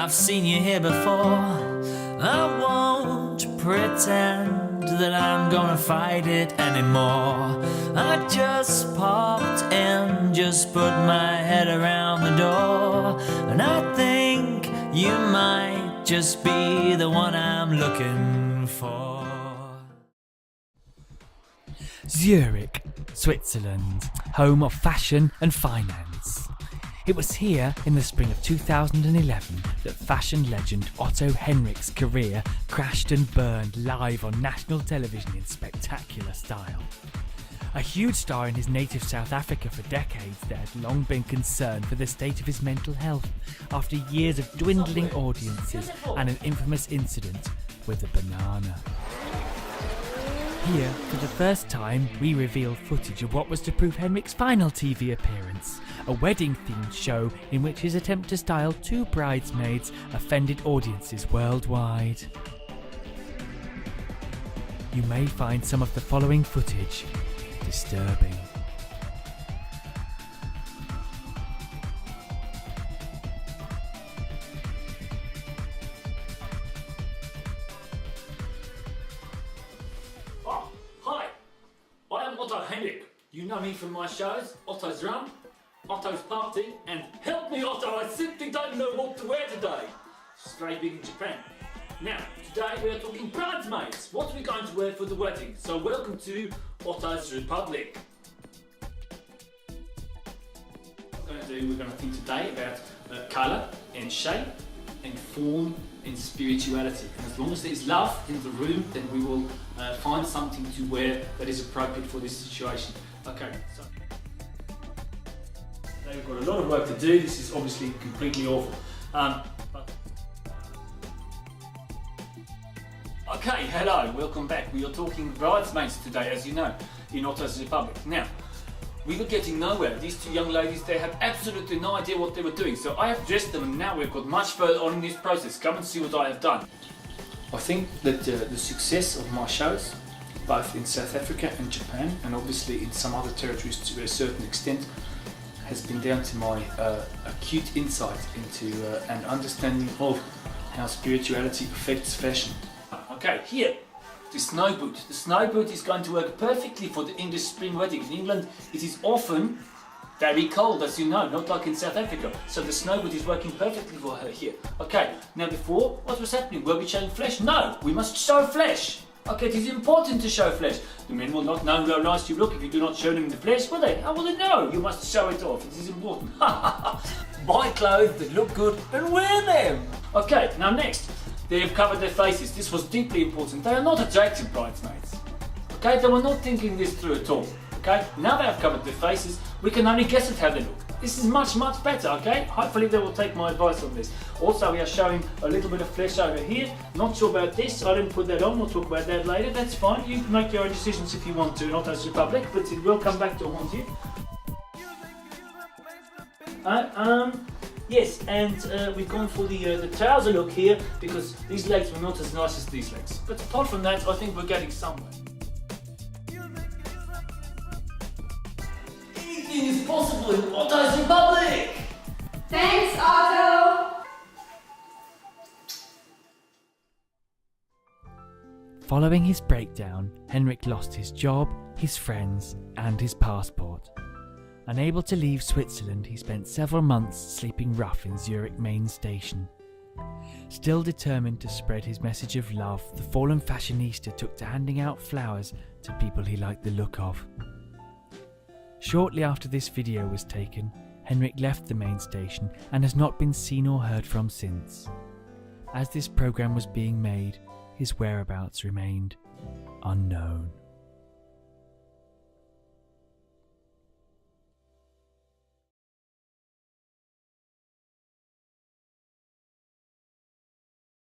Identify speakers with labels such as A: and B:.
A: I've seen you here before. I won't pretend that I'm gonna fight it anymore. I just popped in, just put my head around the door, and I think you might just be the one I'm looking for.
B: Zurich, Switzerland, home of fashion and finance. It was here in the spring of 2011 that fashion legend Otto Henrik's career crashed and burned live on national television in spectacular style. A huge star in his native South Africa for decades, there had long been concern for the state of his mental health after years of dwindling audiences and an infamous incident with a banana. Here, for the first time, we reveal footage of what was to prove Henrik's final TV appearance, a wedding-themed show in which his attempt to style two bridesmaids offended audiences worldwide. You may find some of the following footage disturbing.
C: Hi, I am Otto Henrik. You know me from my shows, Otto's Run, Otto's Party, and Help Me Otto, I simply don't know what to wear today. It's very big in Japan. Now, today we are talking bridesmaids. What are we going to wear for the wedding? So welcome to Otto's Republic. We're going to think today about colour and shape and form and spirituality. And as long as there's love in the room, then we will find something to wear that is appropriate for this situation. Okay, so today we've got a lot of work to do. This is obviously completely awful. Okay, hello, welcome back. We are talking bridesmaids today, as you know, in Otto's Republic. Now, we were getting nowhere. These two young ladies, they had absolutely no idea what they were doing. So I have dressed them, and now we've got much further on in this process. Come and see what I have done. I think that the success of my shows, both in South Africa and Japan, and obviously in some other territories to a certain extent, has been down to my acute insight into and understanding of how spirituality affects fashion. Okay, here, the snow boot. The snow boot is going to work perfectly for the English spring wedding. In England, it is often very cold, as you know, not like in South Africa. So the snow boot is working perfectly for her here. Okay, now before, what was happening? Were we showing flesh? No, we must show flesh. Okay, it is important to show flesh. The men will not know how nice you look if you do not show them the flesh, will they? How will they know? You must show it off. It is important. Buy clothes that look good and wear them. Okay, now next. They have covered their faces. This was deeply important. They are not attractive bridesmaids. Okay, they were not thinking this through at all. Okay, now they have covered their faces, we can only guess at how they look. This is much better, okay? Hopefully they will take my advice on this. Also, we are showing a little bit of flesh over here. Not sure about this, I didn't put that on, we'll talk about that later. That's fine, you can make your own decisions if you want to in Otto's Republic, but it will come back to haunt you. Yes, and we've gone for the trouser look here because these legs were not as nice as these legs. But apart from that, I think we're getting somewhere. Anything is possible in Otto's Republic!
D: Thanks, Otto!
B: Following his breakdown, Henrik lost his job, his friends, and his passport. Unable to leave Switzerland, he spent several months sleeping rough in Zurich main station. Still determined to spread his message of love, the fallen fashionista took to handing out flowers to people he liked the look of. Shortly after this video was taken, Henrik left the main station and has not been seen or heard from since. As this program was being made, his whereabouts remained unknown.